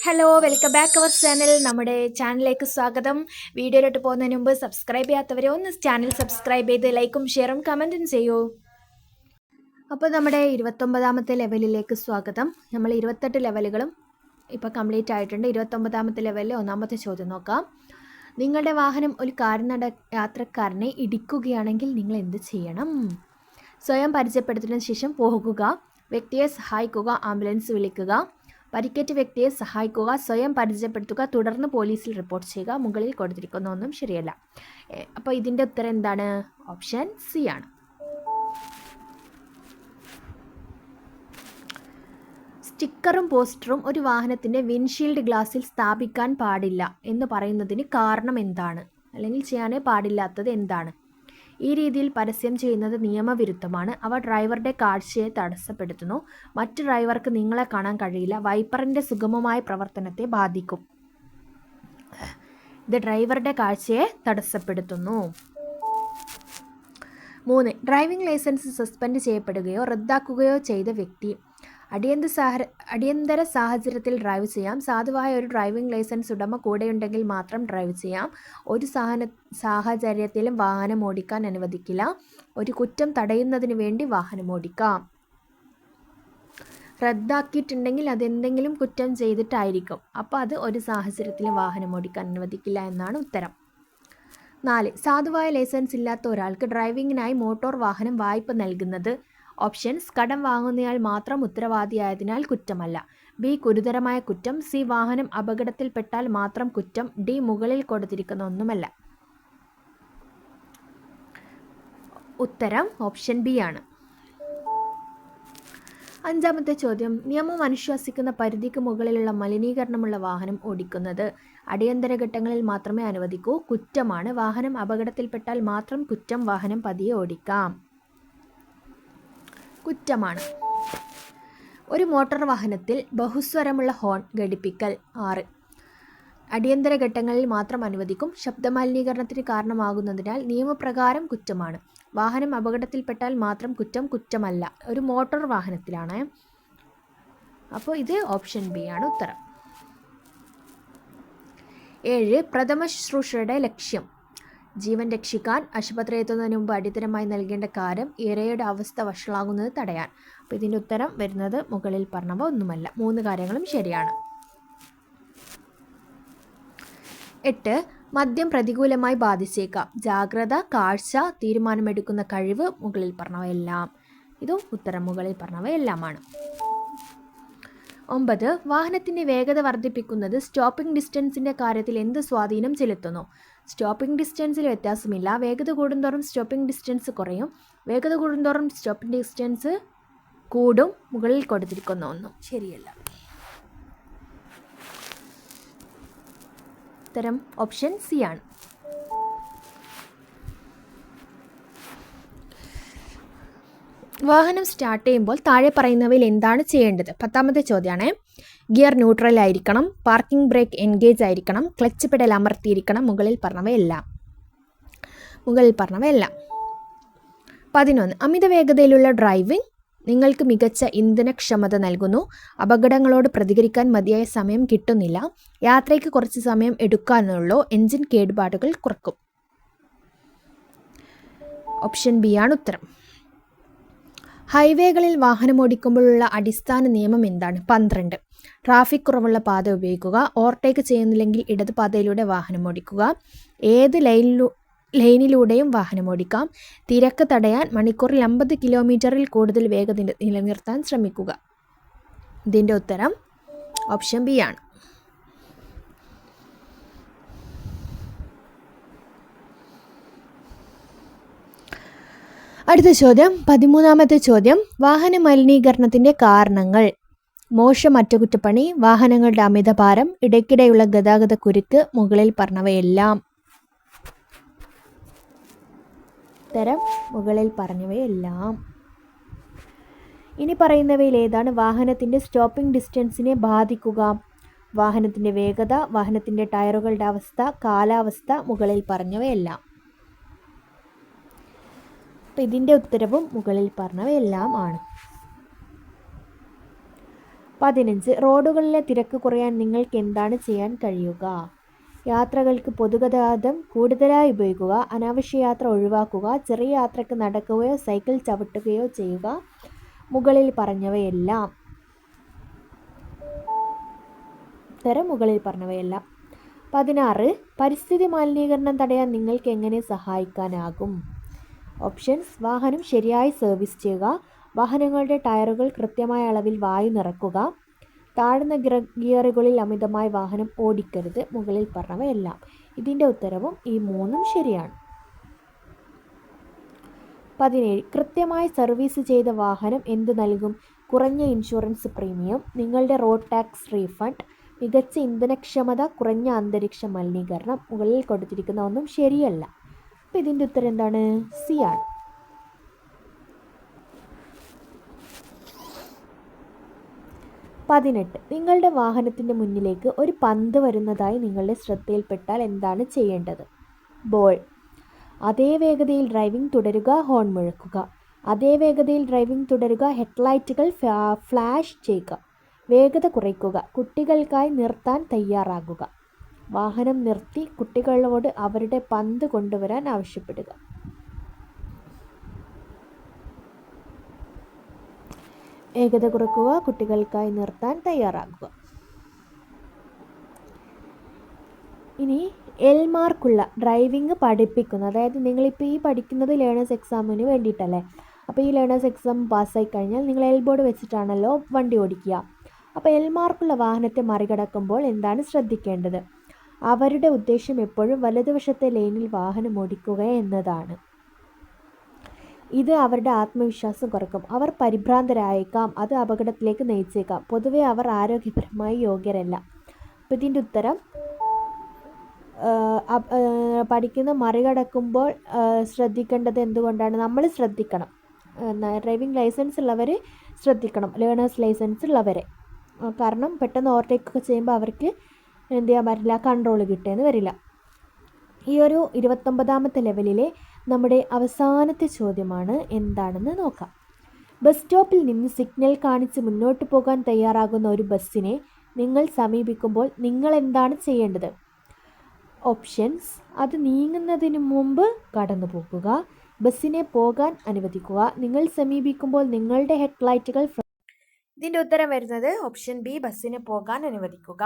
Hello, welcome back our channel. നമ്മുടെ ചാനലിലേക്ക് സ്വാഗതം. വീഡിയോയിലോട്ട് പോകുന്നതിന് മുമ്പ് സബ്സ്ക്രൈബ് ചെയ്യാത്തവരെ ഒന്ന് ചാനൽ സബ്സ്ക്രൈബ് ചെയ്ത് ലൈക്കും ഷെയറും കമൻറ്റും ചെയ്യൂ. അപ്പോൾ നമ്മുടെ 29ാമത്തെ ലെവലിലേക്ക് സ്വാഗതം. നമ്മൾ 28 ലെവലുകളും ഇപ്പോൾ കംപ്ലീറ്റ് ആയിട്ടുണ്ട്. 29ാമത്തെ ലെവലിൽ ഒന്നാമത്തെ ചോദ്യം നോക്കാം. നിങ്ങളുടെ വാഹനം ഒരു യാത്രക്കാരനെ ഇടിക്കുകയാണെങ്കിൽ നിങ്ങൾ എന്ത് ചെയ്യണം? സ്വയം പരിചയപ്പെടുത്തിയതിനു ശേഷം പോകുക, വ്യക്തിയെ സഹായിക്കുക, ആംബുലൻസ് വിളിക്കുക, പരിക്കേറ്റ വ്യക്തിയെ സഹായിക്കുക, സ്വയം പരിചയപ്പെടുത്തുക, തുടർന്ന് പോലീസിൽ റിപ്പോർട്ട് ചെയ്യുക. മുകളിൽ കൊടുത്തിരിക്കുന്ന ഒന്നും ശരിയല്ല. അപ്പോൾ ഇതിൻ്റെ ഉത്തരം എന്താണ്? ഓപ്ഷൻ സി ആണ്. സ്റ്റിക്കറും പോസ്റ്ററും ഒരു വാഹനത്തിൻ്റെ വിൻഷീൽഡ് ഗ്ലാസിൽ സ്ഥാപിക്കാൻ പാടില്ല എന്ന് പറയുന്നതിന് കാരണം എന്താണ്? അല്ലെങ്കിൽ ചെയ്യാനേ പാടില്ലാത്തത് എന്താണ്? ഈ രീതിയിൽ പരസ്യം ചെയ്യുന്നത് നിയമവിരുദ്ധമാണ്. അവ ഡ്രൈവറുടെ കാഴ്ചയെ തടസ്സപ്പെടുത്തുന്നു. മറ്റ് ഡ്രൈവർക്ക് നിങ്ങളെ കാണാൻ കഴിയില്ല. വൈപ്പറിൻ്റെ സുഗമമായ പ്രവർത്തനത്തെ ബാധിക്കും. ഇത് ഡ്രൈവറുടെ കാഴ്ചയെ തടസ്സപ്പെടുത്തുന്നു. 3. ഡ്രൈവിംഗ് ലൈസൻസ് സസ്പെൻഡ് ചെയ്യപ്പെടുകയോ റദ്ദാക്കുകയോ ചെയ്ത വ്യക്തി അടിയന്തര സാഹചര്യത്തിൽ ഡ്രൈവ് ചെയ്യാം. സാധുവായ ഒരു ഡ്രൈവിംഗ് ലൈസൻസ് ഉടമ കൂടെയുണ്ടെങ്കിൽ മാത്രം ഡ്രൈവ് ചെയ്യാം. ഒരു സാഹചര്യത്തിലും വാഹനം ഓടിക്കാൻ അനുവദിക്കില്ല. ഒരു കുറ്റം തടയുന്നതിന് വേണ്ടി വാഹനം ഓടിക്കാം. റദ്ദാക്കിയിട്ടുണ്ടെങ്കിൽ അതെന്തെങ്കിലും കുറ്റം ചെയ്തിട്ടായിരിക്കും. അപ്പോൾ അത് ഒരു സാഹചര്യത്തിലും വാഹനം ഓടിക്കാൻ അനുവദിക്കില്ല എന്നാണ് ഉത്തരം. 4. സാധുവായ ലൈസൻസ് ഇല്ലാത്ത ഒരാൾക്ക് ഡ്രൈവിങ്ങിനായി മോട്ടോർ വാഹനം വായ്പ നൽകുന്നത്. ഓപ്ഷൻസ്: കടം വാങ്ങുന്നയാൾ മാത്രം ഉത്തരവാദിയായതിനാൽ കുറ്റമല്ല. ബി. ഗുരുതരമായ കുറ്റം. സി. വാഹനം അപകടത്തിൽപ്പെട്ടാൽ മാത്രം കുറ്റം. ഡി. മുകളിൽ കൊടുത്തിരിക്കുന്ന ഒന്നുമല്ല. ഉത്തരം ഓപ്ഷൻ ബി ആണ്. 5ാമത്തെ ചോദ്യം. നിയമം അനുശാസിക്കുന്ന പരിധിക്ക് മുകളിലുള്ള മലിനീകരണമുള്ള വാഹനം ഓടിക്കുന്നത് അടിയന്തര ഘട്ടങ്ങളിൽ മാത്രമേ അനുവദിക്കൂ. കുറ്റമാണ്. വാഹനം അപകടത്തിൽപ്പെട്ടാൽ മാത്രം കുറ്റം. വാഹനം പതിയെ ഓടിക്കാം. കുറ്റമാണ്. ഒരു മോട്ടോർ വാഹനത്തിൽ ബഹുസ്വരമുള്ള ഹോൺ ഘടിപ്പിക്കൽ. 6. അടിയന്തര ഘട്ടങ്ങളിൽ മാത്രം അനുവദിക്കും. ശബ്ദമലിനീകരണത്തിന് കാരണമാകുന്നതിനാൽ നിയമപ്രകാരം കുറ്റമാണ്. വാഹനം അപകടത്തിൽപ്പെട്ടാൽ മാത്രം കുറ്റം. കുറ്റമല്ല. ഒരു മോട്ടോർ വാഹനത്തിലാണ്. അപ്പോൾ ഇത് ഓപ്ഷൻ ബി ആണ് ഉത്തരം. 7. പ്രഥമ ശുശ്രൂഷയുടെ ലക്ഷ്യം. ജീവൻ രക്ഷിക്കാൻ. ആശുപത്രി എത്തുന്നതിന് മുമ്പ് അടിയന്തരമായി നൽകേണ്ട കാര്യം. ഇരയുടെ അവസ്ഥ വഷളാകുന്നത് തടയാൻ. അപ്പോൾ ഇതിൻ്റെ ഉത്തരം വരുന്നത് മുകളിൽ പറഞ്ഞവ ഒന്നുമല്ല. 3 കാര്യങ്ങളും ശരിയാണ്. 8. മദ്യം പ്രതികൂലമായി ബാധിച്ചേക്കാം. ജാഗ്രത, കാഴ്ച, തീരുമാനമെടുക്കുന്ന കഴിവ്. മുകളിൽ പറഞ്ഞവയെല്ലാം. ഇതും ഉത്തരം മുകളിൽ പറഞ്ഞവയെല്ലാമാണ്. 9. വാഹനത്തിൻ്റെ വേഗത വർദ്ധിപ്പിക്കുന്നത് സ്റ്റോപ്പിംഗ് ഡിസ്റ്റൻസിൻ്റെ കാര്യത്തിൽ എന്ത് സ്വാധീനം ചെലുത്തുന്നു? സ്റ്റോപ്പിംഗ് ഡിസ്റ്റൻസിൽ വ്യത്യാസമില്ല. വേഗത കൂടുന്തോറും സ്റ്റോപ്പിംഗ് ഡിസ്റ്റൻസ് കുറയും. വേഗത കൂടുന്തോറും സ്റ്റോപ്പിംഗ് ഡിസ്റ്റൻസ് കൂടും. മുകളിൽ കൊടുത്തിരിക്കുന്ന ഒന്നും ശരിയല്ല. ഉത്തരം ഓപ്ഷൻ സി ആണ്. വാഹനം സ്റ്റാർട്ട് ചെയ്യുമ്പോൾ താഴെ പറയുന്നവയിൽ എന്താണ് ചെയ്യേണ്ടത്? 10ാമത്തെ ചോദ്യമാണ്. ഗിയർ ന്യൂട്രൽ ആയിരിക്കണം. പാർക്കിംഗ് ബ്രേക്ക് എൻഗേജ് ആയിരിക്കണം. ക്ലച്ച് പെഡൽ അമർത്തിയിരിക്കണം. മുകളിൽ പറഞ്ഞവയെല്ലാം. 11. അമിത വേഗതയിലുള്ള ഡ്രൈവിംഗ് നിങ്ങൾക്ക് മികച്ച ഇന്ധനക്ഷമത നൽകുന്നു. അപകടങ്ങളോട് പ്രതികരിക്കാൻ മതിയായ സമയം കിട്ടുന്നില്ല. യാത്രയ്ക്ക് കുറച്ച് സമയം എടുക്കാനുള്ളൂ. എൻജിൻ കേടുപാടുകൾ കുറക്കും. ഓപ്ഷൻ ബി ആണ് ഉത്തരം. ഹൈവേകളിൽ വാഹനമോടിക്കുമ്പോഴുള്ള അടിസ്ഥാന നിയമം എന്താണ്? 12. ട്രാഫിക് കുറവുള്ള പാത ഉപയോഗിക്കുക. ഓവർടേക്ക് ചെയ്യുന്നില്ലെങ്കിൽ ഇടതുപാതയിലൂടെ വാഹനം ഓടിക്കുക. ഏത് ലൈനിലൂടെയും വാഹനം ഓടിക്കാം. തിരക്ക് തടയാൻ മണിക്കൂറിൽ 50 കിലോമീറ്ററിൽ കൂടുതൽ വേഗത നിലനിർത്താൻ ശ്രമിക്കുക. ഇതിൻ്റെ ഉത്തരം ഓപ്ഷൻ ബി ആണ്. അടുത്ത ചോദ്യം. 13ാമത്തെ ചോദ്യം. വാഹന മലിനീകരണത്തിൻ്റെ കാരണങ്ങൾ. മോശം അറ്റകുറ്റപ്പണി, വാഹനങ്ങളുടെ അമിതഭാരം, ഇടയ്ക്കിടെയുള്ള ഗതാഗത കുരുക്ക്. മുകളിൽ പറഞ്ഞവയെല്ലാം. ഉത്തരം മുകളിൽ പറഞ്ഞവയെല്ലാം. ഇനി പറയുന്നവയിൽ ഏതാണ് വാഹനത്തിൻ്റെ സ്റ്റോപ്പിംഗ് ഡിസ്റ്റൻസിനെ ബാധിക്കുക? വാഹനത്തിൻ്റെ വേഗത, വാഹനത്തിൻ്റെ ടയറുകളുടെ അവസ്ഥ, കാലാവസ്ഥ. മുകളിൽ പറഞ്ഞവയെല്ലാം. അപ്പോൾ ഇതിൻ്റെ ഉത്തരവും മുകളിൽ പറഞ്ഞവയെല്ലാം ആണ്. 15. റോഡുകളിലെ തിരക്ക് കുറയാൻ നിങ്ങൾക്ക് എന്താണ് ചെയ്യാൻ കഴിയുക? യാത്രകൾക്ക് പൊതുഗതാഗതം കൂടുതലായി ഉപയോഗിക്കുക, അനാവശ്യ യാത്ര ഒഴിവാക്കുക, ചെറിയ യാത്രയ്ക്ക് നടക്കുകയോ സൈക്കിൾ ചവിട്ടുകയോ ചെയ്യുക. മുകളിൽ പറഞ്ഞവയെല്ലാം. മുകളിൽ പറഞ്ഞവയെല്ലാം. 16. പരിസ്ഥിതി മലിനീകരണം തടയാൻ നിങ്ങൾക്ക് എങ്ങനെ സഹായിക്കാനാകും? ഓപ്ഷൻസ്: വാഹനം ശരിയായി സർവീസ് ചെയ്യുക, വാഹനങ്ങളുടെ ടയറുകൾ കൃത്യമായ അളവിൽ വായു നിറക്കുക, താഴ്ന്ന ഗിയറുകളിൽ അമിതമായി വാഹനം ഓടിക്കരുത്. മുകളിൽ പറഞ്ഞവയെല്ലാം. ഇതിൻ്റെ ഉത്തരവും ഈ 3 ശരിയാണ്. 17. കൃത്യമായി സർവീസ് ചെയ്ത വാഹനം എന്തു നൽകും? കുറഞ്ഞ ഇൻഷുറൻസ് പ്രീമിയം, നിങ്ങളുടെ റോഡ് ടാക്സ് റീഫണ്ട്, മികച്ച ഇന്ധനക്ഷമത, കുറഞ്ഞ അന്തരീക്ഷ മലിനീകരണം. മുകളിൽ കൊടുത്തിരിക്കുന്ന ഒന്നും ശരിയല്ല. അപ്പോൾ ഇതിൻ്റെ ഉത്തരം എന്താണ്? സി ആണ്. 18. നിങ്ങളുടെ വാഹനത്തിൻ്റെ മുന്നിലേക്ക് ഒരു പന്ത് വരുന്നതായി നിങ്ങളുടെ ശ്രദ്ധയിൽപ്പെട്ടാൽ എന്താണ് ചെയ്യേണ്ടത്? ബോൾ. അതേ വേഗതയിൽ ഡ്രൈവിംഗ് തുടരുക, ഹോൺ മുഴക്കുക. അതേ വേഗതയിൽ ഡ്രൈവിംഗ് തുടരുക, ഹെഡ്ലൈറ്റുകൾ ഫ്ലാഷ് ചെയ്യുക. വേഗത കുറയ്ക്കുക, കുട്ടികൾക്കായി നിർത്താൻ തയ്യാറാകുക. വാഹനം നിർത്തി കുട്ടികളോട് അവരുടെ പന്ത് കൊണ്ടുവരാൻ ആവശ്യപ്പെടുക. വേഗത കുറയ്ക്കുക, കുട്ടികൾക്കായി നിർത്താൻ തയ്യാറാകുക. ഇനി എൽ മാർക്കുള്ള ഡ്രൈവിംഗ് പഠിപ്പിക്കുന്ന, അതായത് നിങ്ങളിപ്പോൾ ഈ പഠിക്കുന്നത് ലേണേഴ്സ് എക്സാമിന് വേണ്ടിയിട്ടല്ലേ. അപ്പോൾ ഈ ലേണേഴ്സ് എക്സാം പാസ്സായി കഴിഞ്ഞാൽ നിങ്ങൾ എൽ ബോർഡ് വെച്ചിട്ടാണല്ലോ വണ്ടി ഓടിക്കുക. അപ്പോൾ എൽ മാർക്കുള്ള വാഹനത്തെ മറികടക്കുമ്പോൾ എന്താണ് ശ്രദ്ധിക്കേണ്ടത്? അവരുടെ ഉദ്ദേശം എപ്പോഴും വലതുവശത്തെ ലൈനിൽ വാഹനം ഓടിക്കുക എന്നതാണ്. ഇത് അവരുടെ ആത്മവിശ്വാസം കുറക്കും. അവർ പരിഭ്രാന്തരായേക്കാം, അത് അപകടത്തിലേക്ക് നയിച്ചേക്കാം. പൊതുവെ അവർ ആരോഗ്യപരമായി യോഗ്യരല്ല. അപ്പോൾ ഇതിൻ്റെ ഉത്തരം പഠിക്കുന്ന മറികടക്കുമ്പോൾ ശ്രദ്ധിക്കേണ്ടത് എന്തുകൊണ്ടാണ്? നമ്മൾ ശ്രദ്ധിക്കണം. ഡ്രൈവിംഗ് ലൈസൻസ് ഉള്ളവർ ശ്രദ്ധിക്കണം, ലേണേഴ്സ് ലൈസൻസ് ഉള്ളവരെ. കാരണം പെട്ടെന്ന് ഓവർടേക്കൊക്കെ ചെയ്യുമ്പോൾ അവർക്ക് എന്ത് ചെയ്യാൻ പറ്റില്ല, കൺട്രോൾ കിട്ടുകയെന്ന് വരില്ല. ഈ ഒരു 29ാമത്തെ ലെവലിലെ നമ്മുടെ അവസാനത്തെ ചോദ്യമാണ്. എന്താണെന്ന് നോക്കാം. ബസ് സ്റ്റോപ്പിൽ നിന്ന് സിഗ്നൽ കാണിച്ച് മുന്നോട്ട് പോകാൻ തയ്യാറാകുന്ന ഒരു ബസ്സിനെ നിങ്ങൾ സമീപിക്കുമ്പോൾ നിങ്ങൾ എന്താണ് ചെയ്യേണ്ടത്? ഓപ്ഷൻസ്: അത് നീങ്ങുന്നതിന് മുമ്പ് കടന്നു പോകുക, ബസ്സിനെ പോകാൻ അനുവദിക്കുക, നിങ്ങൾ സമീപിക്കുമ്പോൾ നിങ്ങളുടെ ഹെഡ്ലൈറ്റുകൾ. ഇതിൻ്റെ ഉത്തരം വരുന്നത് ഓപ്ഷൻ ബി, ബസ്സിനെ പോകാൻ അനുവദിക്കുക.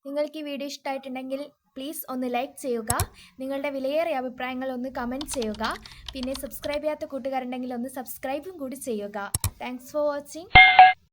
നിങ്ങൾക്ക് ഈ വീഡിയോ ഇഷ്ടമായിട്ടുണ്ടെങ്കിൽ പ്ലീസ് ഒന്ന് ലൈക്ക് ചെയ്യുക. നിങ്ങളുടെ വിലയേറിയ അഭിപ്രായങ്ങൾ ഒന്ന് കമൻറ്റ് ചെയ്യുക. പിന്നെ സബ്സ്ക്രൈബ് ചെയ്യാത്ത കൂട്ടുകാരുണ്ടെങ്കിൽ ഒന്ന് സബ്സ്ക്രൈബും കൂടി ചെയ്യുക. Thanks for watching.